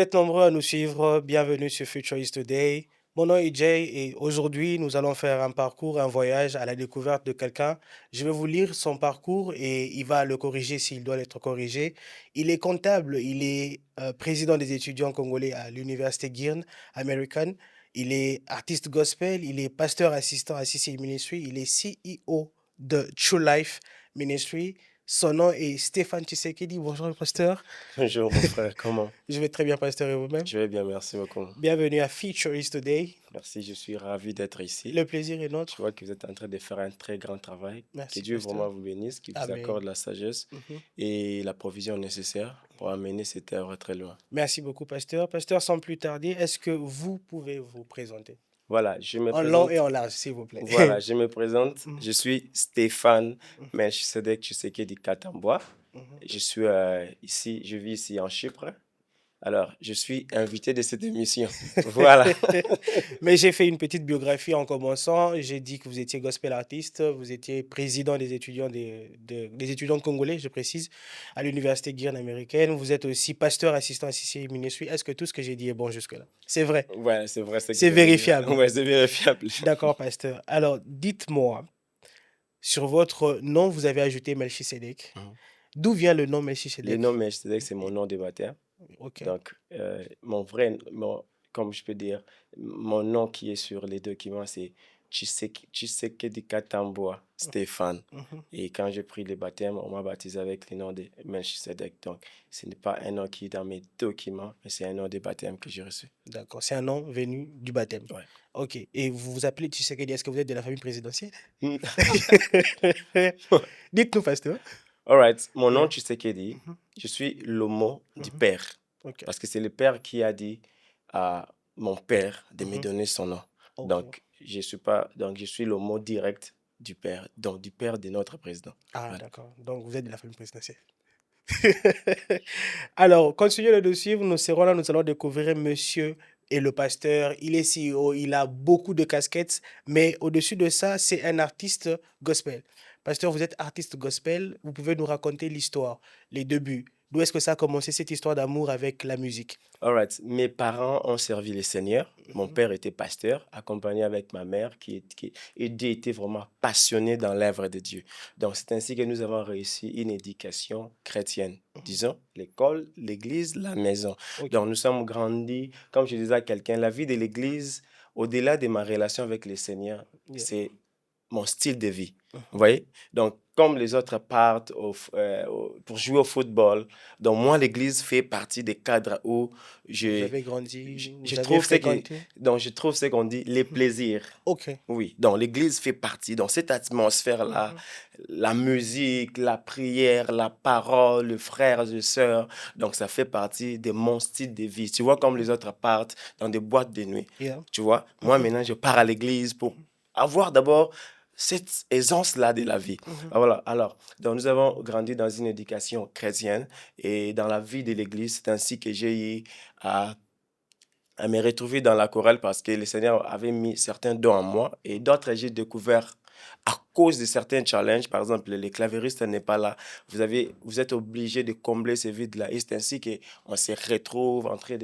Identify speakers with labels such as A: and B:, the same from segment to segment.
A: êtes nombreux à nous suivre. Bienvenue sur Future is Today. Mon nom est Jay et aujourd'hui, nous allons faire un parcours, un voyage à la découverte de quelqu'un. Je vais vous lire son parcours et il va le corriger s'il doit être corrigé. Il est comptable, il est président des étudiants congolais à l'université Girne American. Il est artiste gospel, il est pasteur assistant à CC Ministry, il est CEO de True Life Ministry. Son nom est Stéphane Tshisekedi. Bonjour, pasteur.
B: Bonjour mon frère, comment?
A: Je vais très bien, pasteur, et vous-même?
B: Je vais bien, merci beaucoup.
A: Bienvenue à Feature is Today.
B: Merci, je suis ravi d'être ici.
A: Le plaisir est
B: Je
A: nôtre.
B: vois que vous êtes en train de faire un très grand travail. Que
A: Merci,
B: Dieu
A: pasteur.
B: vraiment vous bénisse, qu'il vous
A: Amen.
B: accorde la sagesse
A: Mhm.
B: et la provision nécessaire pour amener cette œuvre très loin.
A: Merci beaucoup, pasteur. Pasteur, sans plus tarder, est-ce que vous pouvez vous présenter
B: Voilà, je me
A: en long et
B: présente.
A: en large, s'il vous plaît?
B: Voilà, je me présente.
A: Mhm,
B: Je suis Stéphane
A: mhm,
B: Melchisedec Tshisekedi Katamboa.
A: mhm.
B: Je suis ici, je vis ici en Chypre. Alors, je suis invité de cette émission. Voilà.
A: Mais j'ai fait une petite biographie en commençant. J'ai dit que vous étiez gospel artiste, vous étiez président des étudiants, des étudiants congolais, je précise, à l'université Guiane américaine. Vous êtes aussi pasteur assistant à CCI Ministry. Est-ce que tout ce que j'ai dit est bon jusque-là? C'est vrai,
B: Ouais, c'est vrai ce que
A: c'est
B: je veux dire.
A: vérifiable.
B: Ouais, c'est vérifiable.
A: D'accord, pasteur. Alors, dites-moi, sur votre nom, vous avez ajouté Melchisedec. D'où vient le nom
B: Le nom
A: Melchisedec?
B: Melchizedek, c'est mon nom de baptême.
A: Ok.
B: Donc, comme je peux dire, mon nom qui est sur les documents, c'est Tshisekedi Katamboa Stéphane.
A: Mhm.
B: Et quand j'ai pris le baptême, on m'a baptisé avec le nom de Melchizedek. Donc, ce n'est pas un nom qui est dans mes documents, mais c'est un nom de baptême que j'ai reçu.
A: D'accord, c'est un nom venu du baptême.
B: Ouais.
A: Ok. Et vous vous appelez Tshisekedi, est-ce que vous êtes de la famille présidentielle? Dites-nous, pasteur.
B: All right. Mon nom
A: Yeah.
B: Tshisekedi,
A: Mhm,
B: je suis l'homo du
A: mhm.
B: Père.
A: Ok.
B: Parce que c'est le Père qui a dit à mon Père de me
A: Mhm.
B: donner son nom.
A: Ok.
B: Donc je suis le mot direct du Père, donc du Père de notre président.
A: Ah,
B: Voilà.
A: d'accord. Donc, vous êtes de la famille présidentielle. Alors, continuez de nous suivre. Nous serons là, nous allons découvrir monsieur et le pasteur. Il est CEO, il a beaucoup de casquettes, mais au-dessus de ça, c'est un artiste gospel. Pasteur, vous êtes artiste gospel. Vous pouvez nous raconter l'histoire, les débuts. D'où est-ce que ça a commencé, cette histoire d'amour avec la musique?
B: All right. Mes parents ont servi le Seigneur. Mon
A: Mhm,
B: père était pasteur, accompagné avec ma mère, et Dieu était vraiment passionné dans l'œuvre de Dieu. Donc, c'est ainsi que nous avons réussi une éducation chrétienne.
A: mhm.
B: Disons, l'école, l'église, la maison.
A: Ok.
B: Donc, nous sommes grandis, comme je disais à quelqu'un, la vie de l'église, au-delà de ma relation avec le Seigneur,
A: Yeah.
B: c'est mon style de vie. Vous
A: Mhm.
B: voyez? Donc, comme les autres partent pour jouer au football, donc moi, l'église fait partie des cadres où
A: Vous
B: je,
A: avez grandi,
B: je
A: vous avez
B: trouve
A: fréquenté.
B: je trouve ce qu'on dit les
A: Mhm.
B: plaisirs.
A: Ok.
B: Oui, donc l'église fait partie, dans cette atmosphère-là,
A: Mhm.
B: la musique, la prière, la parole, les frères et sœurs, donc ça fait partie de mon style de vie. Tu vois, comme les
A: Mhm.
B: autres partent dans des boîtes de nuit,
A: Yeah.
B: tu vois, moi
A: Mhm.
B: maintenant je pars à l'église pour avoir d'abord cette aisance-là de la vie.
A: Mhm.
B: Ah, voilà, alors, donc nous avons grandi dans une éducation chrétienne et dans la vie de l'église, c'est ainsi que j'ai eu à me retrouver dans la chorale parce que le Seigneur avait mis certains dons en moi et d'autres j'ai découvert à cause de certains challenges. Par exemple, le clavieriste n'est pas là. Vous êtes obligé de combler ce vide-là. Et c'est ainsi qu'on se retrouve en train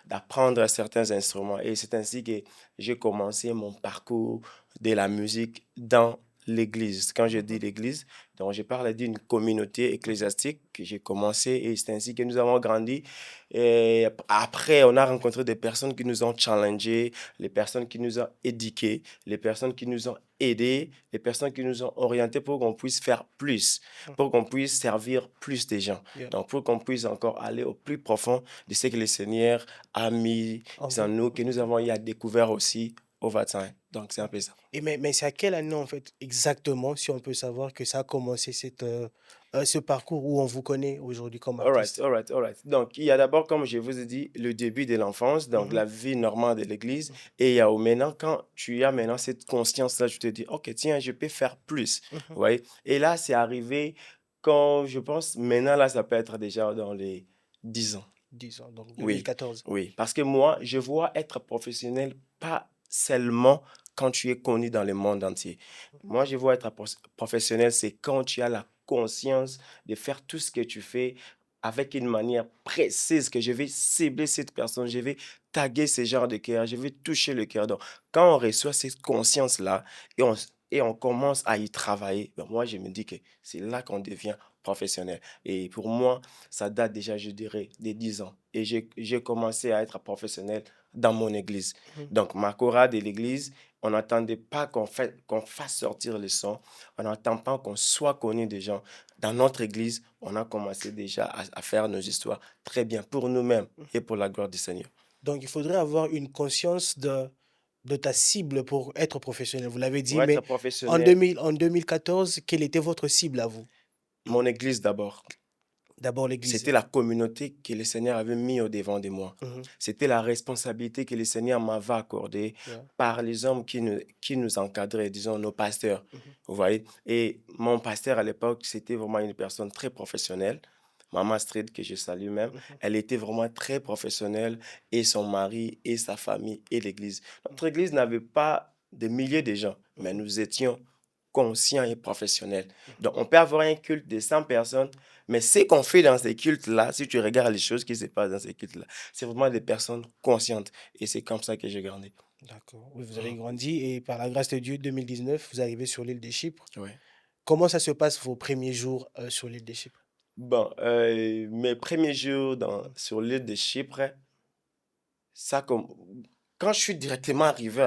B: d'apprendre certains instruments. Et c'est ainsi que j'ai commencé mon parcours de la musique dans l'église. Quand je dis
A: Mhm.
B: l'église, donc je parle d'une communauté ecclésiastique que j'ai commencé et c'est ainsi que nous avons grandi. Et après, on a rencontré des personnes qui nous ont challengés, les personnes qui nous ont éduqués, les personnes qui nous ont aidés, les personnes qui nous ont orientés pour qu'on puisse faire plus,
A: Mhm.
B: pour qu'on puisse servir plus de gens.
A: Yeah.
B: Donc, pour qu'on puisse encore aller au plus profond de ce que le Seigneur a mis
A: En
B: en
A: vous.
B: nous, que nous avons eu à découvert aussi au vaccin. Donc, c'est un peu ça.
A: Et mais c'est à quelle année, en fait, exactement, si on peut savoir que ça a commencé ce parcours où on vous connaît aujourd'hui comme
B: All right,
A: artiste?
B: all right, all right. Donc, il y a d'abord, comme je vous ai dit, le début de l'enfance, donc
A: Mhm,
B: la vie normale de l'église. Et il y a maintenant, quand tu as maintenant cette conscience-là, tu te dis, OK, tiens, je peux faire plus.
A: mhm.
B: Vous voyez? Et là, c'est arrivé quand, je pense, maintenant, là, ça peut être déjà dans les 10 ans.
A: 10 ans, donc
B: Oui,
A: 2014.
B: oui. Parce que moi, je vois être professionnel pas seulement quand tu es connu dans le monde entier. Moi, je vois être professionnel, c'est quand tu as la conscience de faire tout ce que tu fais avec une manière précise que je vais cibler cette personne, je vais taguer ce genre de cœur, je vais toucher le cœur. Donc, quand on reçoit cette conscience-là et on commence à y travailler, ben moi, je me dis que c'est là qu'on devient professionnel. Et pour moi, ça date déjà, je dirais, des 10 ans. Et j'ai commencé à être professionnel dans mon église.
A: Mhm.
B: Donc, ma chorale de l'église, on n'attendait pas qu'on fasse sortir le son. On n'attend pas qu'on soit connu des gens. Dans notre église, on a commencé déjà à faire nos histoires très bien pour nous-mêmes et pour la gloire du Seigneur.
A: Donc, il faudrait avoir une conscience de ta cible pour être professionnel. Vous l'avez dit,
B: Pour être
A: mais
B: professionnel,
A: en 2014, quelle était votre cible à vous?
B: mon église d'abord.
A: D'abord l'église.
B: C'était la communauté que le Seigneur avait mis au devant de moi.
A: Mhm.
B: C'était la responsabilité que le Seigneur m'avait accordée
A: Yeah.
B: par les hommes qui nous encadraient, disons nos pasteurs.
A: Mhm.
B: Vous voyez? Et mon pasteur à l'époque, c'était vraiment une personne très professionnelle. Maman Astrid, que je salue même,
A: Mhm.
B: elle était vraiment très professionnelle, et son mari, et sa famille, et l'église. Notre église n'avait pas de milliers de gens, mais
A: Mhm.
B: nous étions conscients et professionnels.
A: Mhm.
B: Donc, on peut avoir un culte de 100 personnes, mais ce qu'on fait dans ces cultes-là, si tu regardes les choses qui se passent dans ces cultes-là, c'est vraiment des personnes conscientes. Et c'est comme ça que j'ai grandi.
A: D'accord. Oui, vous avez
B: Mhm.
A: grandi et par la grâce de Dieu, 2019, vous arrivez sur l'île de Chypre.
B: Ouais.
A: Comment ça se passe vos premiers jours sur l'île de Chypre?
B: Bon, mes premiers jours
A: Mhm.
B: sur l'île de Chypre, ça comme, quand je suis directement arrivé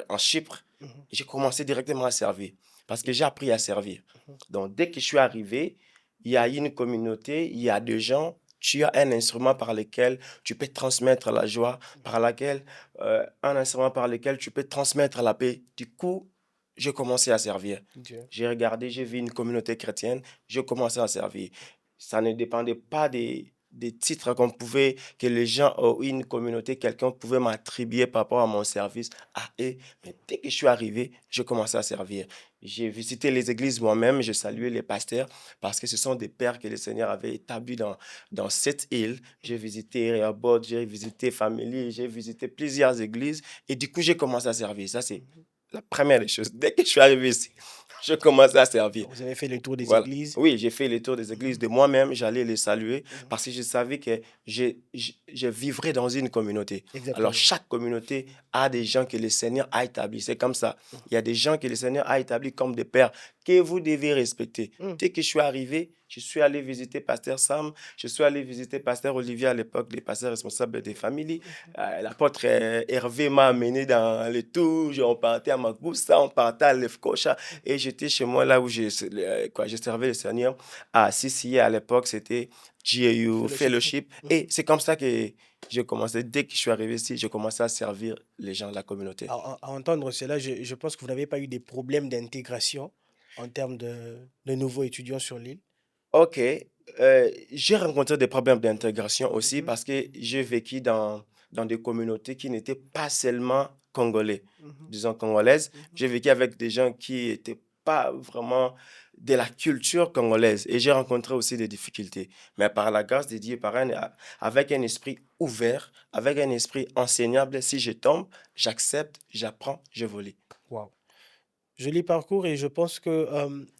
B: en Chypre,
A: Mhm.
B: j'ai commencé directement à servir parce que j'ai appris à servir.
A: Mhm.
B: Donc, dès que je suis arrivé, il y a une communauté, il y a des gens, tu as un instrument par lequel tu peux transmettre la joie, par laquelle, un instrument par lequel tu peux transmettre la paix. Du coup, j'ai commencé à servir.
A: Dieu.
B: J'ai regardé, j'ai vu une communauté chrétienne, j'ai commencé à servir. Ça ne dépendait pas des titres que les gens ou une communauté, quelqu'un pouvait m'attribuer par rapport à mon service à eux. Mais dès que je suis arrivé, j'ai commencé à servir. J'ai visité les églises moi-même, j'ai salué les pasteurs parce que ce sont des pères que le Seigneur avait établis dans cette île. J'ai visité Rehoboth, j'ai visité Family, j'ai visité plusieurs églises et du coup, j'ai commencé à servir. Ça, c'est
A: Mhm.
B: la première des choses. Dès que je suis arrivé ici, je commençais à servir.
A: Donc, vous avez fait le tour des
B: Voilà.
A: églises.
B: Oui, j'ai fait les tours des églises
A: Mhm.
B: de moi-même, j'allais les saluer
A: Mhm.
B: parce que je savais que je vivrais dans une communauté. Alors,
A: Exactement.
B: chaque communauté a des gens que le Seigneur a établis. C'est comme ça. Il y a des gens que le Seigneur a établis comme des pères que vous devez respecter.
A: Mhm.
B: Dès que je suis arrivé, je suis allé visiter Pasteur Sam, je suis allé visiter Pasteur Olivier à l'époque, des pasteurs responsables des familles. L'apôtre Hervé m'a amené dans les tours, on partait à Magboussa, on partait à Lefkocha. Et j'étais chez moi là où je servais le Seigneur à CCA à l'époque, c'était GAU
A: Fellowship.
B: Fellowship. Et
A: Mhm.
B: c'est comme ça que j'ai commencé. Dès que je suis arrivé ici, j'ai commencé à servir les gens de la communauté.
A: À entendre cela, je pense que vous n'avez pas eu des problèmes d'intégration en termes de nouveaux étudiants sur l'île.
B: Ok, j'ai rencontré des problèmes d'intégration aussi
A: Mhm.
B: parce que j'ai vécu dans des communautés qui n'étaient pas seulement congolais,
A: Mhm.
B: disons congolaises.
A: Mhm.
B: J'ai vécu avec des gens qui n'étaient pas vraiment de la culture congolaise et j'ai rencontré aussi des difficultés. Mais par la grâce de Dieu, avec un esprit ouvert, avec un esprit enseignable, si je tombe, j'accepte, j'apprends, j'évolue.
A: Wow. Joli parcours et je pense que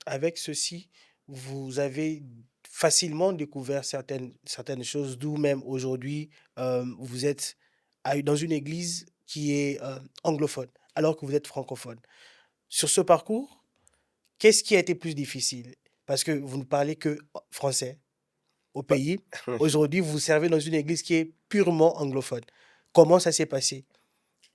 A: avec ceci, vous avez facilement découvert certaines choses, d'où même aujourd'hui, vous êtes dans une église qui est anglophone, alors que vous êtes francophone. Sur ce parcours, qu'est-ce qui a été plus difficile? Parce que vous ne parlez que français au
B: Ouais.
A: pays. Aujourd'hui, vous servez dans une église qui est purement anglophone. Comment ça s'est passé?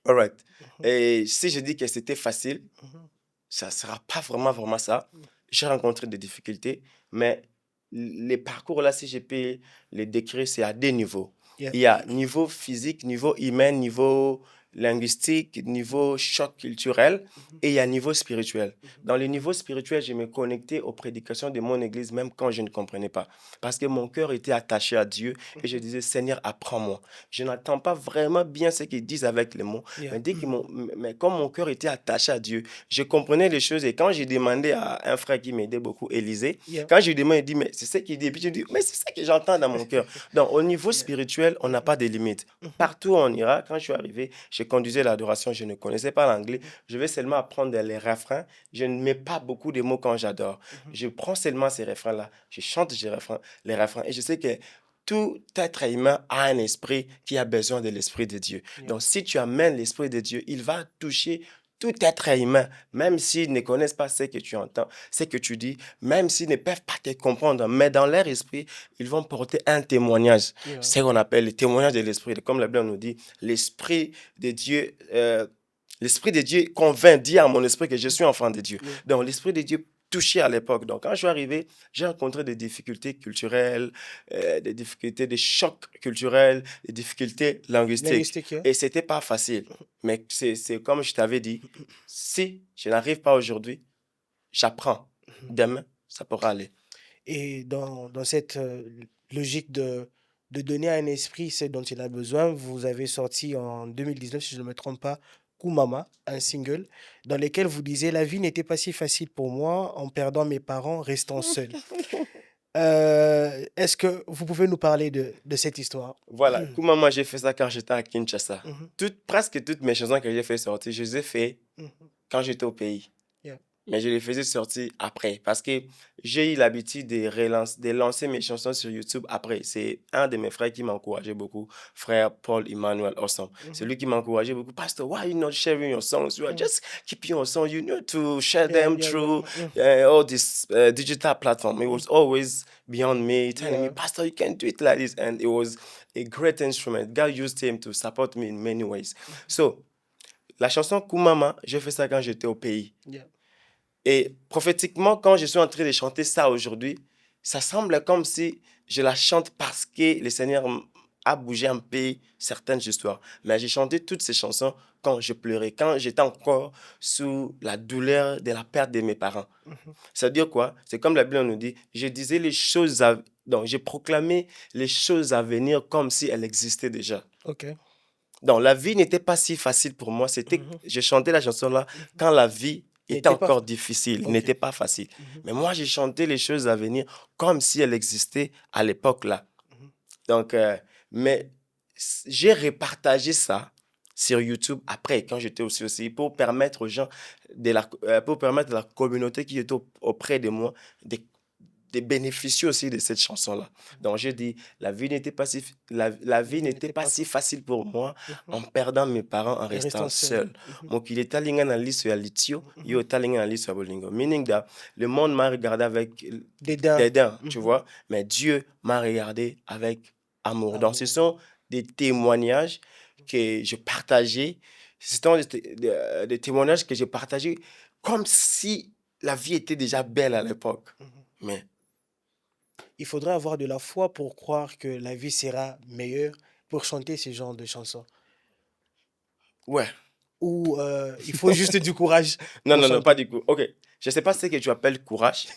B: All right.
A: Mhm.
B: Et si je dis que c'était facile,
A: Mhm.
B: ça ne sera pas vraiment ça. J'ai rencontré des difficultés, mais les parcours là, si je peux les décrire, c'est à deux niveaux.
A: Yeah.
B: Il y a niveau physique, niveau humain, niveau linguistique, niveau choc culturel,
A: Mhm.
B: et il y a niveau spirituel.
A: Mhm.
B: Dans le niveau spirituel, je me connectais aux prédications de mon église, même quand je ne comprenais pas. Parce que mon cœur était attaché à Dieu et je
A: Mhm.
B: disais, Seigneur, apprends-moi. Je n'entends pas vraiment bien ce qu'ils disent avec les mots,
A: Yeah.
B: mais, mais comme mon cœur était attaché à Dieu, je comprenais les choses. Et quand j'ai demandé à un frère qui m'aidait beaucoup, Élisée,
A: Yeah.
B: quand je lui demande, il dit, mais c'est ce qu'il dit. Et puis je dis, mais c'est ça que j'entends dans mon cœur. Donc, au niveau
A: Yeah.
B: spirituel, on n'a
A: Mhm.
B: pas de limites.
A: Mhm.
B: Partout où on ira, quand je suis arrivé, je conduisais l'adoration, je ne connaissais pas l'anglais.
A: Mhm.
B: Je vais seulement apprendre les refrains. Je ne mets pas beaucoup de mots quand j'adore.
A: Mhm.
B: Je prends seulement ces refrains-là. Je chante les refrains. Et je sais que tout être humain a un esprit qui a besoin de l'esprit de Dieu.
A: Yeah.
B: Donc, si tu amènes l'esprit de Dieu, il va toucher tout être humain, même s'ils ne connaissent pas ce que tu entends, ce que tu dis, même s'ils ne peuvent pas te comprendre, mais dans leur esprit, ils vont porter un témoignage.
A: Yeah.
B: C'est ce qu'on appelle le témoignage de l'esprit. Comme la Bible nous dit, l'esprit de Dieu, l'esprit de Dieu convainc, dit à mon esprit que je suis enfant de Dieu.
A: Yeah.
B: Donc, l'esprit de Dieu touché à l'époque. Donc, quand je suis arrivé, j'ai rencontré des difficultés culturelles, des difficultés, des chocs culturels, des difficultés linguistiques.
A: Linguistique, yeah.
B: Et c'était pas facile. Mais c'est comme je t'avais dit, si je n'arrive pas aujourd'hui, j'apprends. Demain, ça pourra aller.
A: Et dans cette logique de donner à un esprit ce dont il a besoin, vous avez sorti en 2019, si je ne me trompe pas, Kumama, un single, dans lequel vous disiez la vie n'était pas si facile pour moi en perdant mes parents, restant seul. Est-ce que vous pouvez nous parler de cette histoire?
B: Voilà, comment moi j'ai fait ça quand j'étais à Kinshasa.
A: Mhm,
B: Presque toutes mes chansons que j'ai fait sortir, je les ai fait
A: mhm.
B: quand j'étais au pays.
A: Yeah.
B: Mais je les faisais sortir après parce que j'ai eu l'habitude de lancer mes chansons sur YouTube après. C'est un de mes frères qui m'encourageait beaucoup, frère Paul Emmanuel Awesome. C'est
A: Mhm,
B: lui qui m'encourageait beaucoup. Pastor, why you not sharing your songs? You are
A: mhm.
B: just keeping your songs. You need to share
A: Yeah,
B: them
A: yeah,
B: through
A: yeah.
B: all this digital platform. It was always beyond me, telling me,
A: Yeah.
B: Pastor, you can do it like this. And it was a great instrument. God used him to support me in many ways. So, la chanson Kumama, j'ai fait ça quand j'étais au pays.
A: Yeah.
B: Et prophétiquement, quand je suis en train de chanter ça aujourd'hui, ça semble comme si je la chante parce que le Seigneur a bougé un peu certaines histoires. Mais j'ai chanté toutes ces chansons quand je pleurais, quand j'étais encore sous la douleur de la perte de mes parents.
A: Mhm.
B: Ça veut dire quoi? C'est comme la Bible nous dit, je disais les choses, donc j'ai proclamé les choses à venir comme si elles existaient déjà.
A: Ok.
B: Donc la vie n'était pas si facile pour moi.
A: Mhm,
B: Je chantais la chanson là
A: mhm.
B: quand la vie était
A: N'était pas.
B: encore difficile,
A: Ok.
B: n'était pas facile.
A: Mhm,
B: Mais moi, j'ai chanté les choses à venir comme si elles existaient à l'époque là.
A: mhm.
B: Donc, mais j'ai repartagé ça sur YouTube après, quand j'étais aussi, pour permettre aux gens, pour permettre à la communauté qui était auprès de moi de bénéficier aussi de cette chanson-là. Donc, j'ai dit, la vie n'était pas si, la vie n'était pas si facile pour moi en
A: Mhm.
B: perdant mes parents, en
A: Et restant
B: restant
A: seul.
B: seul. Donc, il est allé dans la liste sur litio, il
A: Mhm.
B: est allé dans la liste sur bolingo. Meaning that le monde m'a regardé avec
A: Dédain.
B: dédain, tu
A: Mhm.
B: vois, mais Dieu m'a regardé avec amour. Donc, ce
A: Amour.
B: sont des témoignages que je partageais. Ce sont des témoignages que j'ai partagés comme si la vie était déjà belle à l'époque.
A: Mhm.
B: Mais
A: Il faudrait avoir de la foi pour croire que la vie sera meilleure pour chanter ce genre de chansons.
B: ouais.
A: Ou il faut juste du courage
B: Non,
A: pour
B: non, non, pas
A: chanter.
B: du coup. Ok. Je ne sais pas ce que tu appelles courage,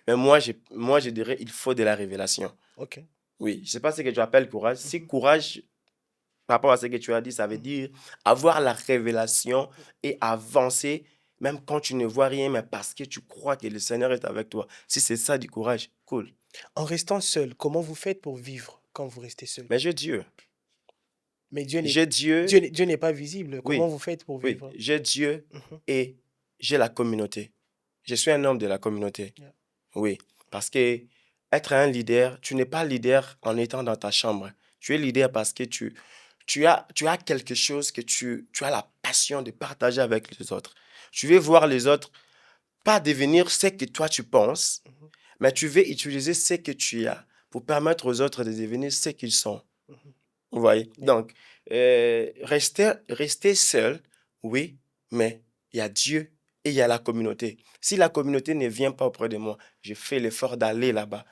B: mais moi, je dirais il faut de la révélation.
A: Ok.
B: Oui, je ne sais pas ce que tu appelles courage. Si
A: Mhm.
B: courage, par rapport à ce que tu as dit, ça veut
A: Mhm.
B: dire avoir la révélation et avancer, même quand tu ne vois rien, mais parce que tu crois que le Seigneur est avec toi. Si c'est ça du courage, cool.
A: En restant seul, comment vous faites pour vivre quand vous restez seul?
B: Mais j'ai Dieu.
A: Mais
B: J'ai Dieu,
A: Dieu n'est pas visible. Comment
B: oui,
A: vous faites pour
B: oui,
A: vivre?
B: j'ai Dieu
A: Mhm.
B: et j'ai la communauté. Je suis un homme de la communauté.
A: Yeah.
B: Oui, parce que être un leader, tu n'es pas leader en étant dans ta chambre. Tu es leader parce que tu as quelque chose que tu as la passion de partager avec les autres. Tu veux voir les autres pas devenir ce que toi tu penses,
A: Mhm.
B: mais tu veux utiliser ce que tu as pour permettre aux autres de devenir ce qu'ils sont.
A: Mhm.
B: Vous voyez?
A: Yeah.
B: Donc, rester seul, oui, mais il y a Dieu et il y a la communauté. Si la communauté ne vient pas auprès de moi, je fais l'effort d'aller là-bas.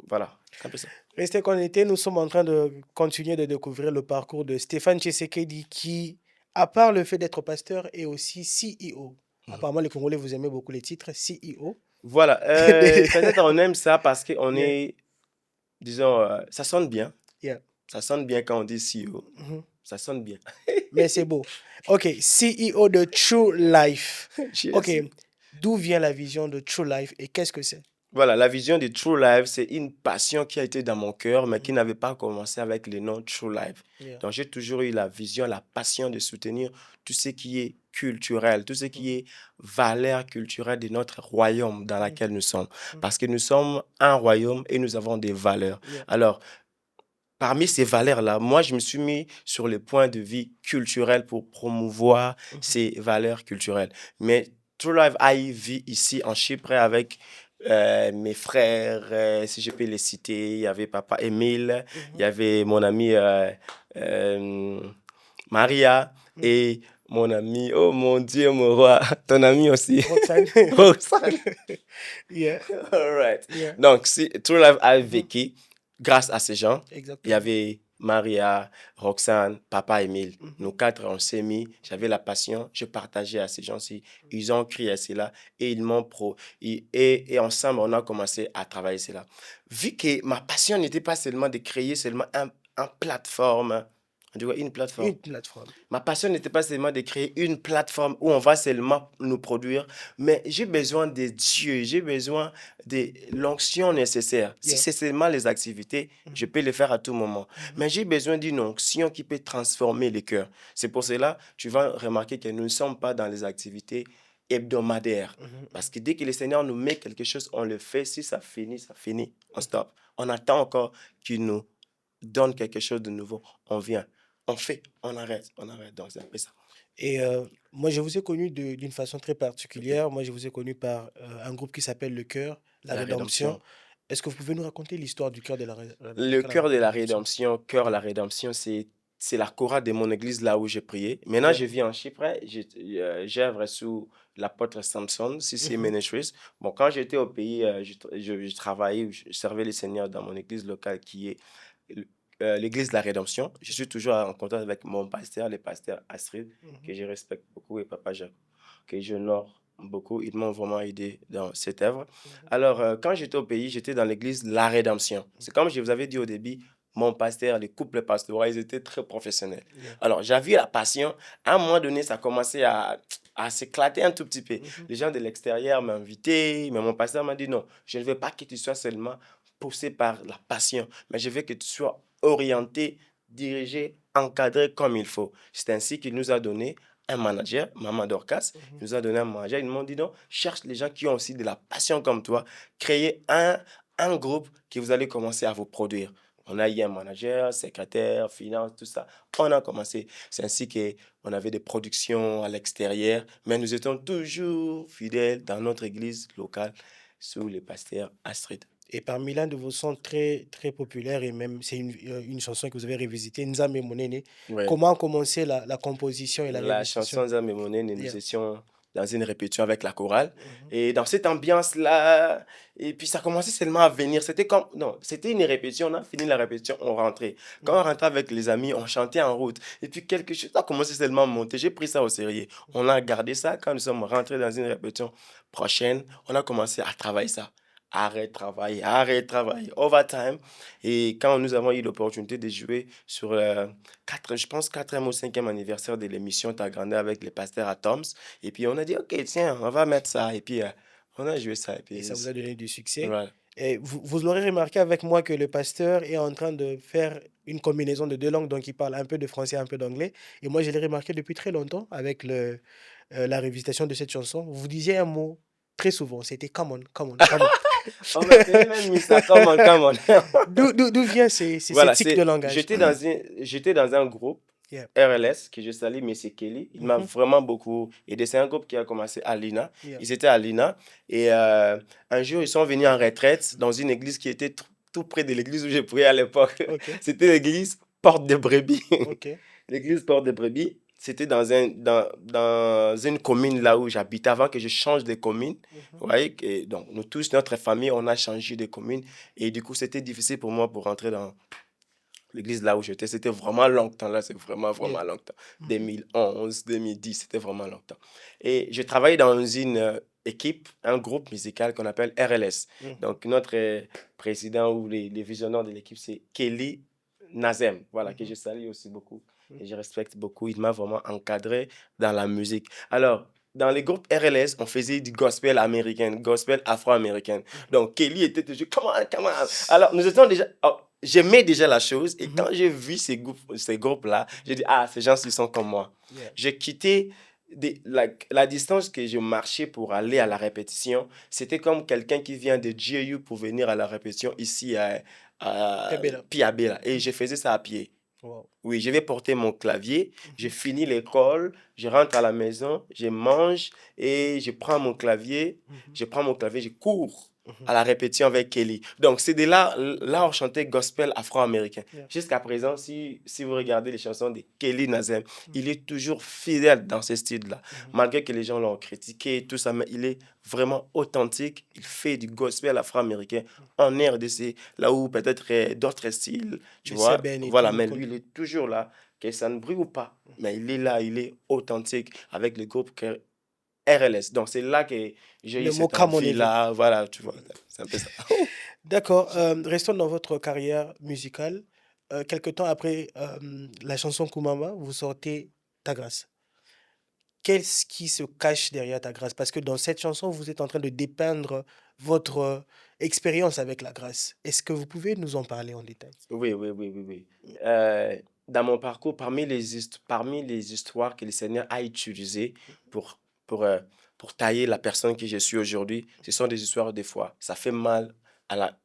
B: Voilà, c'est un peu ça.
A: Restez connectés, nous sommes en train de continuer de découvrir le parcours de Stéphane Tshisekedi qui, à part le fait d'être pasteur, est aussi CEO.
B: Mhm.
A: Apparemment, les Congolais, vous aimez beaucoup les titres CEO.
B: Voilà,
A: Des-
B: peut-être on aime ça parce qu'on
A: Yeah,
B: est, disons, ça sonne bien.
A: yeah.
B: Ça sonne bien quand on dit CEO.
A: Mhm.
B: Ça sonne bien.
A: Mais c'est beau. OK, CEO de True Life. OK,
B: Yes.
A: d'où vient la vision de True Life et qu'est-ce que c'est?
B: Voilà, la vision de True Life, c'est une passion qui a été dans mon cœur, mais qui
A: Mhm.
B: n'avait pas commencé avec le nom True Life.
A: Yeah.
B: Donc, j'ai toujours eu la vision, la passion de soutenir tout ce qui est culturel, tout ce qui
A: Mhm.
B: est valeur culturelle de notre royaume dans
A: Mhm.
B: lequel nous sommes.
A: Mhm.
B: Parce que nous sommes un royaume et nous avons des valeurs.
A: Yeah.
B: Alors, parmi ces valeurs-là, moi, je me suis mis sur le point de vue culturel pour promouvoir
A: Mhm.
B: ces valeurs culturelles. Mais True Life AI vit ici en Chypre avec mes frères, si je peux les citer. Il y avait papa Émile, il y
A: Mhm.
B: avait mon ami euh, Maria
A: Mhm.
B: et mon ami, oh mon Dieu, mon roi, ton ami aussi,
A: Roxane.
B: Roxane.
A: Yeah,
B: All right.
A: yeah.
B: Donc, si True Life a
A: Mhm.
B: vécu grâce à ces gens. Il y
A: Exactement.
B: avait Maria, Roxane, Papa Émile. Nous
A: Mhm.
B: quatre, on s'est mis. J'avais la passion. Je partageais à ces gens-ci. Ils ont crié à cela et ils m'ont pro. Et ensemble, on a commencé à travailler cela. Vu que ma passion n'était pas seulement de créer seulement un plateforme, on dit quoi, une plateforme.
A: Une plateforme.
B: Ma passion n'était pas seulement de créer une plateforme où on va seulement nous produire, mais j'ai besoin de Dieu, j'ai besoin de l'onction nécessaire. Si
A: Yeah.
B: c'est seulement les activités, je
A: Mhm.
B: peux le faire à tout moment.
A: Mhm.
B: Mais j'ai besoin d'une onction qui peut transformer les cœurs. C'est pour cela, tu vas remarquer que nous ne sommes pas dans les activités hebdomadaires. Parce
A: Mhm.
B: que dès que le Seigneur nous met quelque chose, on le fait. Si ça finit, on stop. On attend encore qu'il nous donne quelque chose de nouveau. On vient. On fait, on arrête, on arrête. Donc, c'est un peu ça.
A: Et moi, je vous ai connu d'une façon très particulière. Moi, je vous ai connu par un groupe qui s'appelle Le Cœur, La
B: La
A: Rédemption.
B: rédemption.
A: Est-ce que vous pouvez nous raconter l'histoire du Cœur de
B: Le cœur de
A: La
B: la
A: Rédemption?
B: rédemption, cœur la rédemption, c'est la chorale de mon église là où j'ai prié. Maintenant,
A: Yeah.
B: je vis en Chypre, j'œuvre sous l'apôtre Samson, CC
A: Mhm.
B: Ministries. Bon, quand j'étais au pays, je travaillais, je servais le Seigneur dans mon église locale qui est l'église de la rédemption. Je suis toujours en contact avec mon pasteur, le pasteur Astrid, que
A: Mhm.
B: je respecte beaucoup, et papa Jacques, que j'honore beaucoup. Ils m'ont vraiment aidé dans cette œuvre.
A: Mhm.
B: Alors, quand j'étais au pays, j'étais dans l'église La Rédemption. C'est comme je vous avais dit au début, mon pasteur, les couples pastoraux, ils étaient très professionnels.
A: Yeah.
B: Alors, j'avais la passion. À un moment donné, ça commençait à s'éclater un tout petit peu.
A: Mhm.
B: Les gens de l'extérieur m'invitaient, mais mon pasteur m'a dit non, je ne veux pas que tu sois seulement poussé par la passion, mais je veux que tu sois orienté, dirigé, encadré comme il faut. C'est ainsi qu'il nous a donné un manager, Maman Dorcas.
A: Mhm.
B: Il nous a donné un manager. Ils m'ont dit non, cherche les gens qui ont aussi de la passion comme toi. Créez un groupe que vous allez commencer à vous produire. On a eu un manager, secrétaire, finance, tout ça. On a commencé. C'est ainsi qu'on avait des productions à l'extérieur, mais nous étions toujours fidèles dans notre église locale sous le pasteur Astrid.
A: Et parmi l'un de vos sons très, très populaires, et même c'est une chanson que vous avez revisitée, Nzambe Monene.
B: Ouais.
A: Comment a commencé la composition et la
B: La
A: réalisation?
B: chanson Zame Monene,
A: Yeah.
B: nous étions dans une répétition avec la chorale.
A: Mhm.
B: Et dans cette ambiance-là, et puis ça commençait seulement à venir. C'était comme, non, c'était une répétition. On a fini la répétition, on rentrait. Quand on
A: Mhm.
B: rentrait avec les amis, on chantait en route. Et puis quelque chose a commencé seulement à monter. J'ai pris ça au sérieux. On a gardé ça. Quand nous sommes rentrés dans une répétition prochaine, on a commencé à travailler ça. Arrête, travailler, overtime. Et quand nous avons eu l'opportunité de jouer sur je pense, quatrième ou cinquième anniversaire de l'émission T'as grandi avec les pasteurs à Toms. Et puis, on a dit, OK, tiens, on va mettre ça. Et puis, on a joué ça. Et
A: Et ça
B: puis,
A: vous a donné du succès.
B: voilà.
A: Et vous l'aurez remarqué avec moi que le pasteur est en train de faire une combinaison de deux langues, donc il parle un peu de français, un peu d'anglais. Et moi, je l'ai remarqué depuis très longtemps avec la révisitation de cette chanson. Vous disiez un mot très souvent, c'était come on, come on, come on.
B: On m'appelait même Mr. Come on.
A: D'où vient ces
B: Voilà,
A: tics de langage?
B: j'étais dans un groupe
A: Yeah.
B: RLS que je salue, M. Kelly. Il m'a
A: Mhm.
B: vraiment beaucoup aidé. C'est un groupe qui a commencé à Lina.
A: Yeah.
B: Ils étaient à Lina. Et un jour, ils sont venus en retraite dans une église qui était tout près de l'église où j'ai prié à l'époque.
A: Ok,
B: C'était l'église Porte de Brebis.
A: ok.
B: L'église Porte de Brebis, c'était dans une commune là où j'habitais avant que je change de commune.
A: Mhm.
B: Vous voyez, donc nous tous, notre famille, on a changé de commune. Et du coup, c'était difficile pour moi pour rentrer dans l'église là où j'étais. C'était vraiment longtemps là, c'est vraiment,
A: Yeah.
B: vraiment longtemps.
A: Mhm.
B: 2011, 2010, c'était vraiment longtemps. Et je travaillais dans une équipe, un groupe musical qu'on appelle RLS.
A: Mhm.
B: Donc, notre président ou les visionnaires de l'équipe, c'est Kelly Nazem, voilà, que
A: Mhm.
B: je salue aussi beaucoup
A: Mhm.
B: et je respecte beaucoup. Il m'a vraiment encadré dans la musique. Alors, dans les groupes RLS, on faisait du gospel américain, gospel afro-américain.
A: Mhm.
B: Donc, Kelly était toujours, come on. Alors, nous étions déjà, oh, j'aimais déjà la chose et
A: Mhm.
B: quand j'ai vu ces groupes-là, j'ai dit, ah, ces gens-ci sont comme moi.
A: Yeah.
B: J'ai quitté la distance que je marchais pour aller à la répétition, c'était comme quelqu'un qui vient de GAU pour venir à la répétition ici à
A: Kabela.
B: Piabella. Et
A: Mhm.
B: je faisais ça à pied.
A: Wow.
B: Oui, je vais porter mon clavier, je
A: Mhm.
B: finis l'école, je rentre à la maison, je mange et
A: Mhm.
B: je cours
A: Mhm.
B: à la répétition avec Kelly. Donc, c'est de là, là, on chantait gospel afro-américain.
A: Yeah.
B: Jusqu'à présent, si vous regardez les chansons de Kelly Nazem,
A: Mhm.
B: il est toujours fidèle dans ce style-là.
A: Mhm.
B: Malgré que les gens l'ont critiqué, tout ça, mais il est vraiment authentique. Il fait du gospel afro-américain en RDC, là où peut-être d'autres styles, tu
A: Les
B: vois.
A: Seben et
B: Voilà,
A: tout.
B: mais lui, il est toujours là, que ça ne brille ou pas. Mais il est là, il est authentique avec le groupe RLS. Donc, c'est là que j'ai eu
A: Le mot
B: cette
A: Come On Evil.
B: envie-là. Voilà, tu vois, c'est un peu ça.
A: D'accord. Restons dans votre carrière musicale. Quelque temps après la chanson Kumama, vous sortez Ta Grâce. Qu'est-ce qui se cache derrière Ta Grâce? Parce que dans cette chanson, vous êtes en train de dépeindre votre expérience avec la grâce. Est-ce que vous pouvez nous en parler en détail?
B: Oui, oui, oui, oui, oui. Dans mon parcours, parmi les histoires que le Seigneur a utilisées pour, pour, euh, pour tailler la personne que je suis aujourd'hui, ce sont des histoires de foi. Ça fait mal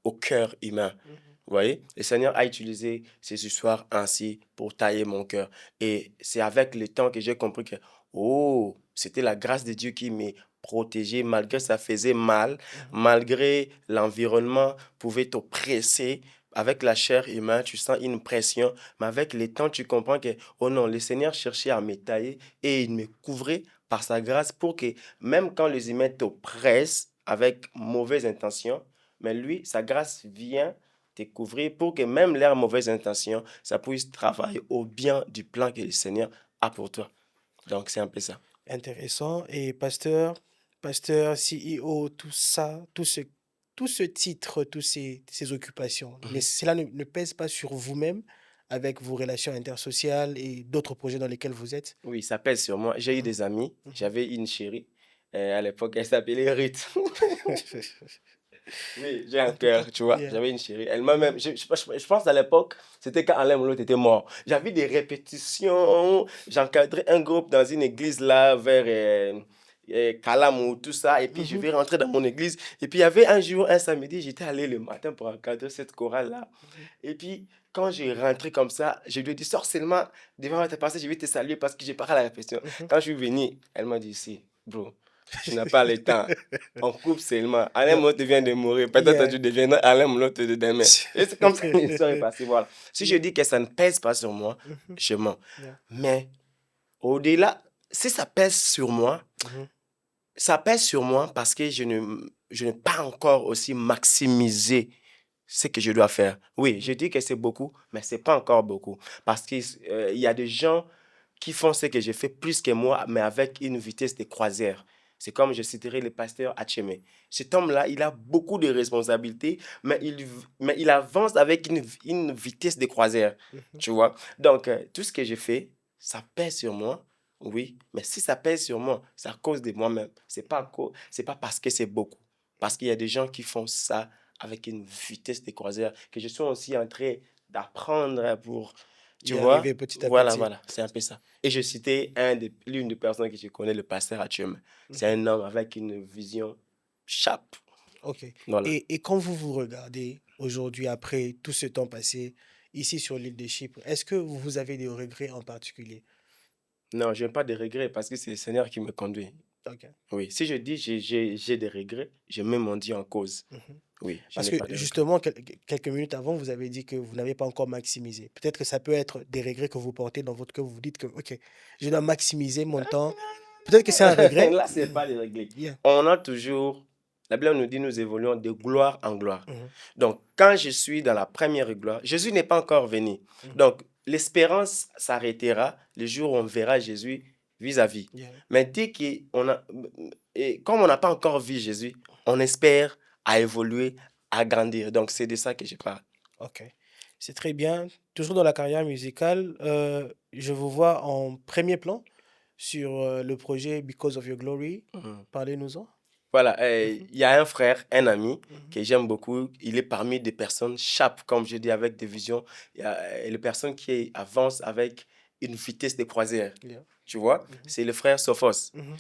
B: au cœur humain.
A: Mhm.
B: Vous voyez, le Seigneur a utilisé ces histoires ainsi pour tailler mon cœur. Et c'est avec le temps que j'ai compris que, oh, c'était la grâce de Dieu qui m'est protégé malgré ça faisait mal,
A: Mhm.
B: malgré l'environnement pouvait t'oppresser. Avec la chair humaine, tu sens une pression, mais avec le temps, tu comprends que, oh non, le Seigneur cherchait à me tailler et il me couvrait par sa grâce pour que même quand les humains t'oppressent avec mauvaise intention, mais lui, sa grâce vient te couvrir pour que même leurs mauvaises intentions, ça puisse travailler au bien du plan que le Seigneur a pour toi. Donc, c'est un peu ça.
A: Intéressant. Et pasteur, CEO, tout ça, tout ce titre, ces occupations, mais
B: Mhm.
A: cela ne pèse pas sur vous-même avec vos relations intersociales et d'autres projets dans lesquels vous êtes?
B: Oui, ça pèse sur moi. J'ai eu
A: Mhm,
B: des amis.
A: mhm.
B: J'avais une chérie. À l'époque, elle s'appelait Ruth. Oui, j'ai un
A: En tout cas,
B: cœur, tu vois.
A: yeah.
B: J'avais une chérie. Elle m'a
A: Mhm,
B: même. Je pense à l'époque, c'était quand Alain Mouloud était mort. J'avais des répétitions. J'encadrais un groupe dans une église là, vers Kalamou, tout ça. Et puis, je
A: mhm,
B: vais rentrer dans mon église. Et puis, il y avait un jour, un samedi, j'étais allé le matin pour encadrer cette chorale là.
A: mhm.
B: Et puis, quand j'ai rentré comme ça, je lui ai dit, sors seulement devant ta passage, je vais te saluer parce que j'ai pas à la répétition.
A: Mhm.
B: Quand je suis venu, elle m'a dit, si, bro, tu n'as pas le temps. On coupe seulement. Alain
A: Yeah,
B: Molo vient de mourir. Peut-être que
A: yeah.
B: tu deviendras Alain Molo de demain. Et c'est comme ça que l'histoire est passée. Voilà. Si je
A: Yeah,
B: dis que ça ne pèse pas sur moi,
A: mhm,
B: je mens.
A: yeah,
B: Mais au-delà, si ça pèse sur moi,
A: mhm,
B: ça pèse sur moi parce que je n'ai pas encore aussi maximisé ce que je dois faire. Oui,
A: mhm.
B: je dis que c'est beaucoup, mais c'est pas encore beaucoup. Parce qu'il y a des gens qui font ce que j'ai fait plus que moi, mais avec une vitesse de croisière. C'est comme je citerai le pasteur Hacheme. Cet homme-là, il a beaucoup de responsabilités, mais il avance avec une vitesse de croisière.
A: Mhm.
B: Tu vois? Donc, tout ce que je fais, ça pèse sur moi. Oui, mais si ça pèse sur moi, c'est à cause de moi-même. C'est pas parce que c'est beaucoup. Parce qu'il y a des gens qui font ça avec une vitesse de croisière que je suis aussi en train d'apprendre pour, tu
A: Y
B: vois?
A: arriver petit à
B: Voilà,
A: petit.
B: voilà, c'est un peu ça. Et je citais l'une des personnes que je connais, le pasteur Athium. C'est
A: Mhm.
B: un homme avec une vision sharp.
A: Ok.
B: Voilà.
A: Et quand vous vous regardez aujourd'hui, après tout ce temps passé ici sur l'île de Chypre, est-ce que vous avez des regrets en particulier?
B: Non, je n'ai pas de regrets parce que c'est le Seigneur qui me conduit.
A: Ok.
B: Oui, si je dis j'ai des regrets, je mets mon Dieu en cause.
A: Mhm.
B: Oui, je
A: Parce
B: n'ai
A: que
B: pas de regrets.
A: justement, quelques minutes avant, vous avez dit que vous n'avez pas encore maximisé. Peut-être que ça peut être des regrets que vous portez dans votre cœur. Vous vous dites que, OK, je dois maximiser mon temps. Peut-être que c'est un regret.
B: Là, c'est pas des regrets.
A: Yeah.
B: On a toujours, la Bible nous dit, nous évoluons de gloire en gloire.
A: Mhm,
B: Donc, quand je suis dans la première gloire, Jésus n'est pas encore venu.
A: mhm.
B: Donc, l'espérance s'arrêtera le jour où on verra Jésus vis-à-vis.
A: Yeah.
B: Mais dès qu'on a, et comme on n'a pas encore vu Jésus, on espère à évoluer, à grandir. Donc, c'est de ça que je parle.
A: OK. C'est très bien. Toujours dans la carrière musicale, je vous vois en premier plan sur le projet Because of Your Glory.
B: Mhm.
A: Parlez-nous-en.
B: Voilà,
A: Mhm,
B: il y a un frère, un ami
A: mhm.
B: que j'aime beaucoup. Il est parmi des personnes sharp, comme je dis, avec des visions. Il y a les personnes qui avancent avec une vitesse de croisière.
A: Yeah.
B: tu vois,
A: Mhm.
B: c'est le frère Sophos.
A: Mhm.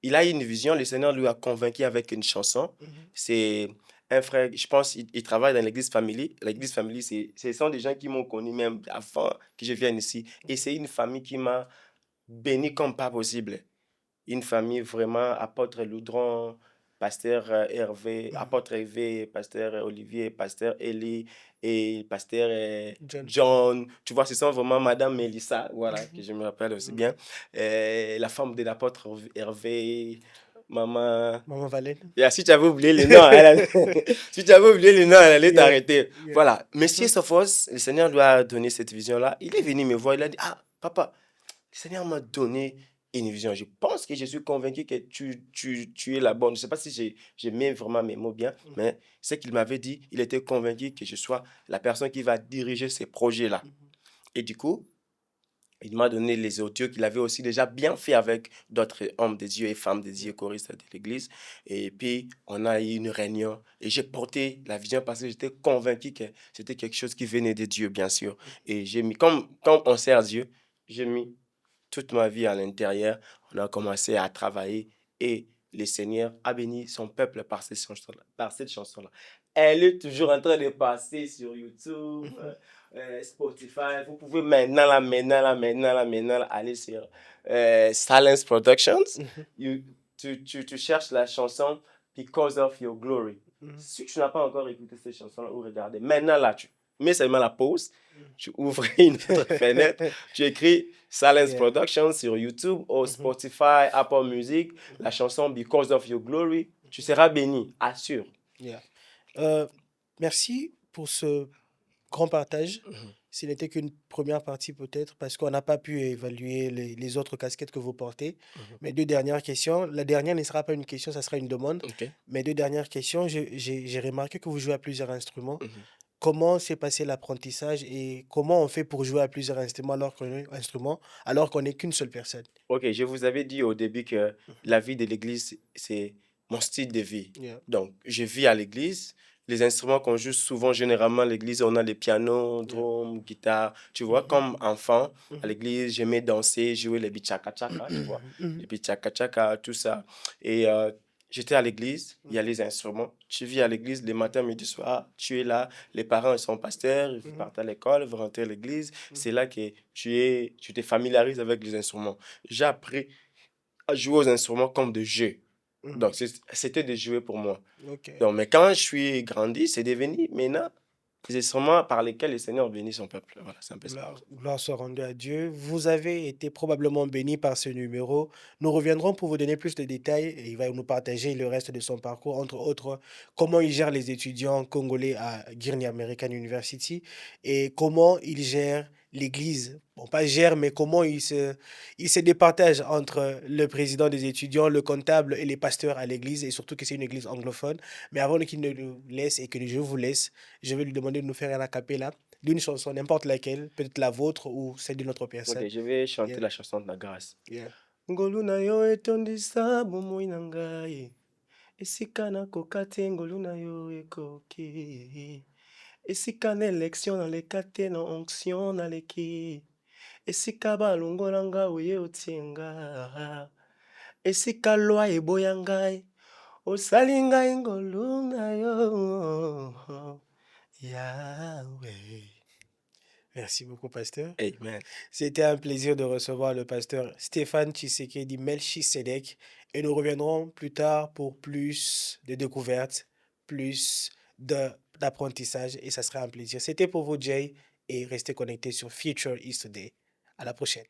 B: Il a une vision, le Seigneur lui a convaincu avec une chanson.
A: Mhm.
B: C'est un frère, je pense, il travaille dans l'église Family. L'église Family, ce sont des gens qui m'ont connu même avant que je vienne ici. Et c'est une famille qui m'a béni comme pas possible. Une famille vraiment, apôtre Loudron, pasteur Hervé,
A: Mhm.
B: apôtre Hervé, pasteur Olivier, pasteur Eli et pasteur
A: John.
B: John. Tu vois, ce sont vraiment Madame Mélissa, voilà, que
A: Mhm.
B: je me rappelle aussi
A: Mhm.
B: bien. La femme de l'apôtre Hervé, maman.
A: Maman Valène.
B: Et si tu avais oublié le nom, si tu avais oublié le nom, elle allait
A: Yeah.
B: t'arrêter.
A: Yeah.
B: Voilà. Monsieur
A: Mhm.
B: Sophos, le Seigneur lui a donné cette vision-là. Il est venu me voir, il a dit, ah, papa, le Seigneur m'a donné une vision. Je pense que je suis convaincu que tu es la bonne. Je ne sais pas si je mets vraiment mes mots bien,
A: Mhm.
B: mais ce qu'il m'avait dit, il était convaincu que je sois la personne qui va diriger ces projets-là.
A: Mhm.
B: Et du coup, il m'a donné les audios qu'il avait aussi déjà bien fait avec d'autres hommes de Dieu et femmes de Dieu,
A: Yeah.
B: choristes de l'église. Et puis, on a eu une réunion et j'ai porté la vision parce que j'étais convaincu que c'était quelque chose qui venait de Dieu, bien sûr. Et j'ai mis, comme on sert Dieu, j'ai mis toute ma vie à l'intérieur. On a commencé à travailler et le Seigneur a béni son peuple par cette chanson-là. Par cette chanson-là. Elle est toujours en train de passer sur YouTube,
A: Mhm.
B: Spotify. Vous pouvez maintenant aller sur Silence Productions.
A: Mhm.
B: Tu cherches la chanson Because of Your Glory.
A: Mhm.
B: Si tu n'as pas encore écouté cette chanson-là ou regardé, maintenant là, tu mets seulement la pause,
A: Mhm.
B: tu ouvres une autre fenêtre, tu écris Silence
A: Yeah.
B: Productions sur YouTube ou
A: Mhm.
B: Spotify, Apple Music, la
A: Mhm.
B: chanson Because of Your Glory. Tu seras béni, assure.
A: Yeah. Euh, Merci pour ce grand partage.
B: Mhm.
A: Ce n'était qu'une première partie peut-être parce qu'on n'a pas pu évaluer les autres casquettes que vous portez.
B: Mhm.
A: Mes deux dernières questions, la dernière ne sera pas une question, ça sera une demande.
B: Ok.
A: Mes deux dernières questions, j'ai remarqué que vous jouez à plusieurs instruments.
B: Mhm.
A: Comment s'est passé l'apprentissage et comment on fait pour jouer à plusieurs instruments alors qu'on n'est qu'une seule personne?
B: Ok, je vous avais dit au début que la vie de l'église, c'est mon style de vie.
A: Yeah.
B: Donc, je vis à l'église. Les instruments qu'on joue souvent, généralement, à l'église, on a les pianos,
A: Yeah.
B: drums, guitare. Tu vois,
A: Mhm.
B: comme enfant, à
A: Mhm.
B: l'église, j'aimais danser, jouer les bichaka-chaka, tu vois. Les
A: Mhm.
B: bichaka-chaka, tout ça. Et j'étais à l'église, il y a
A: Mhm.
B: les instruments. Tu vis à l'église le matin, midi, soir, tu es là. Les parents, ils sont pasteurs, ils
A: Mhm.
B: partent à l'école, ils vont rentrer à l'église. C'est
A: Mhm.
B: là que tu te familiarises avec les instruments. J'ai appris à jouer aux instruments comme de jeu.
A: Mhm.
B: Donc, c'était de jouer pour moi.
A: Ok.
B: Donc, mais quand je suis grandi, c'est devenu maintenant les instruments par lesquels le Seigneur bénit son peuple. Voilà, c'est un peu ça.
A: Gloire soit rendue à Dieu. Vous avez été probablement béni par ce numéro. Nous reviendrons pour vous donner plus de détails et il va nous partager le reste de son parcours, entre autres, comment il gère les étudiants congolais à Guinea American University et comment il gère l'Église. Bon, pas gère, mais comment il se départage entre le président des étudiants, le comptable et les pasteurs à l'Église, et surtout que c'est une Église anglophone. Mais avant qu'il ne nous laisse et que je vous laisse, je vais lui demander de nous faire un acapella d'une chanson, n'importe laquelle, peut-être la vôtre ou celle d'une autre
B: Ok,
A: personne.
B: je vais chanter
A: Yeah,
B: la chanson de la grâce.
A: yeah.
B: Ngolu na yo etondisa bomoi na ngai. Esika nakoka te ngolu na yo ekoki. Esika na élection naleka te na onction naleki. Esika balongola nga oye otie nga. Esika lwa eboya ngai. Osali ngai ngolu na yo. Yahweh.
A: Merci beaucoup, pasteur.
B: Amen.
A: C'était un plaisir de recevoir le pasteur Stéphane Tshisekedi Melchisedek et nous reviendrons plus tard pour plus de découvertes, plus d'apprentissage et ça sera un plaisir. C'était pour vous, Jay, et restez connectés sur Future is Today. À la prochaine.